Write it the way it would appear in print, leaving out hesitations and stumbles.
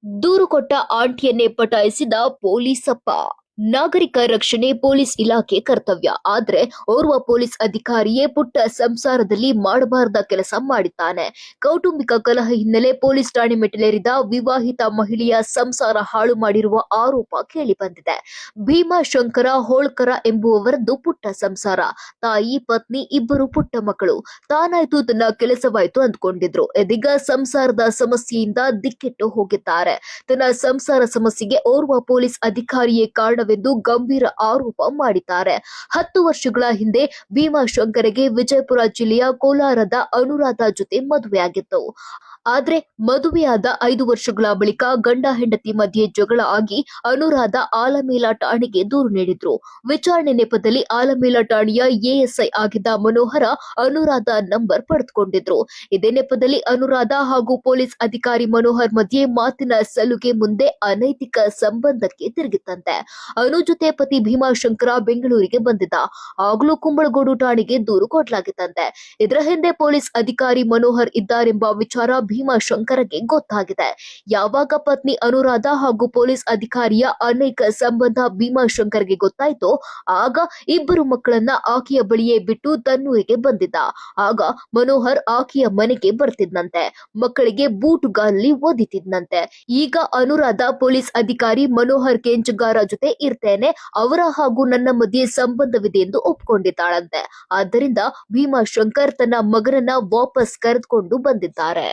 ದೂರು ಕೊಟ್ಟ ಆಂಟಿಯನ್ನೇ ಪಟಾಯಿಸಿದ ಪೊಲೀಸಪ್ಪ. ನಾಗರಿಕ ರಕ್ಷಣೆ ಪೊಲೀಸ್ ಇಲಾಖೆ ಕರ್ತವ್ಯ. ಆದ್ರೆ ಓರ್ವ ಪೊಲೀಸ್ ಅಧಿಕಾರಿಯೇ ಪುಟ್ಟ ಸಂಸಾರದಲ್ಲಿ ಮಾಡಬಾರದ ಕೆಲಸ ಮಾಡಿದ್ದಾನೆ. ಕೌಟುಂಬಿಕ ಕಲಹ ಹಿನ್ನೆಲೆ ಪೊಲೀಸ್ ಠಾಣೆ ಮೆಟ್ಟಿಲೇರಿದ ವಿವಾಹಿತ ಮಹಿಳೆಯ ಸಂಸಾರ ಹಾಳು ಮಾಡಿರುವ ಆರೋಪ ಕೇಳಿಬಂದಿದೆ. ಭೀಮಾಶಂಕರ ಹೋಳ್ಕರ ಎಂಬುವವರದ್ದು ಪುಟ್ಟ ಸಂಸಾರ. ತಾಯಿ, ಪತ್ನಿ, ಇಬ್ಬರು ಪುಟ್ಟ ಮಕ್ಕಳು. ತಾನಾಯ್ತು ತನ್ನ ಕೆಲಸವಾಯ್ತು ಅಂದ್ಕೊಂಡಿದ್ರು. ಇದೀಗ ಸಂಸಾರದ ಸಮಸ್ಯೆಯಿಂದ ದಿಕ್ಕೆಟ್ಟು ಹೋಗಿದ್ದಾರೆ. ತನ್ನ ಸಂಸಾರ ಸಮಸ್ಯೆಗೆ ಓರ್ವ ಪೊಲೀಸ್ ಅಧಿಕಾರಿಯೇ ಕಾರಣವೆಂದು ಗಂಭೀರ ಆರೋಪ ಮಾಡಿದ್ದಾರೆ. 10 ವರ್ಷಗಳ ಹಿಂದೆ ಭೀಮಾಶಂಕರ್ಗೆ ವಿಜಯಪುರ ಜಿಲ್ಲೆಯ ಕೋಲಾರದ ಅನುರಾಧ ಜೊತೆ ಮದುವೆಯಾಗಿತ್ತು. ಆದ್ರೆ ಮದುವೆಯಾದ 5 ವರ್ಷಗಳ ಬಳಿಕ ಗಂಡ ಹೆಂಡತಿ ಮಧ್ಯೆ ಜಗಳ ಆಗಿ ಅನುರಾಧ ಆಲಮೇಲ ಠಾಣೆಗೆ ದೂರು ನೀಡಿದ್ರು. ವಿಚಾರಣೆ ನೆಪದಲ್ಲಿ ಆಲಮೇಲ ಠಾಣೆಯ ಎಎಸ್ಐ ಆಗಿದ್ದ ಮನೋಹರ ಅನುರಾಧ ನಂಬರ್ ಪಡೆದುಕೊಂಡಿದ್ರು. ಇದೇ ನೆಪದಲ್ಲಿ ಅನುರಾಧ ಹಾಗೂ ಪೊಲೀಸ್ ಅಧಿಕಾರಿ ಮನೋಹರ್ ಮಧ್ಯೆ ಮಾತಿನ ಸಲುಗೆ ಮುಂದೆ ಅನೈತಿಕ ಸಂಬಂಧಕ್ಕೆ ತಿರುಗಿತ್ತಂತೆ. ಅನು ಜೊತೆ ಪತಿ ಭೀಮಾಶಂಕರ ಬೆಂಗಳೂರಿಗೆ ಬಂದಿದ್ದ. ಆಗ್ಲೂ ಕುಂಬಳಗೋಡು ಠಾಣೆಗೆ ದೂರು ಕೊಡಲಾಗಿತ್ತಂತೆ. ಇದರ ಹಿಂದೆ ಪೊಲೀಸ್ ಅಧಿಕಾರಿ ಮನೋಹರ್ ಇದ್ದಾರೆಂಬ ವಿಚಾರ ಭೀಮಾಶಂಕರ್ಗೆ ಗೊತ್ತಾಗಿದೆ. ಯಾವಾಗ ಪತ್ನಿ ಅನುರಾಧ ಹಾಗೂ ಪೊಲೀಸ್ ಅಧಿಕಾರಿಯ ಅನೈಕ ಸಂಬಂಧ ಭೀಮಾಶಂಕರ್ಗೆ ಗೊತ್ತಾಯ್ತೋ ಆಗ ಇಬ್ಬರು ಮಕ್ಕಳನ್ನ ಆಕೆಯ ಬಳಿಯೇ ಬಿಟ್ಟು ತನ್ನೂರಿಗೆ ಬಂದಿದ್ದ. ಆಗ ಮನೋಹರ್ ಆಕೆಯ ಮನೆಗೆ ಬರ್ತಿದ್ನಂತೆ. ಮಕ್ಕಳಿಗೆ ಬೂಟುಗಾಲಲ್ಲಿ ಓದಿತಿದ್ನಂತೆ. ಈಗ ಅನುರಾಧ ಪೊಲೀಸ್ ಅಧಿಕಾರಿ ಮನೋಹರ್ ಕೆಂಚಗಾರ ಜೊತೆ ಇರ್ತೇನೆ, ಅವರ ಹಾಗೂ ನನ್ನ ಮಧ್ಯೆ ಸಂಬಂಧವಿದೆ ಎಂದು ಒಪ್ಕೊಂಡಿದ್ದಾಳಂತೆ. ಆದ್ದರಿಂದ ಭೀಮಾಶಂಕರ್ ತನ್ನ ಮಗನನ್ನ ವಾಪಸ್ ಕರೆದುಕೊಂಡು ಬಂದಿದ್ದಾರೆ.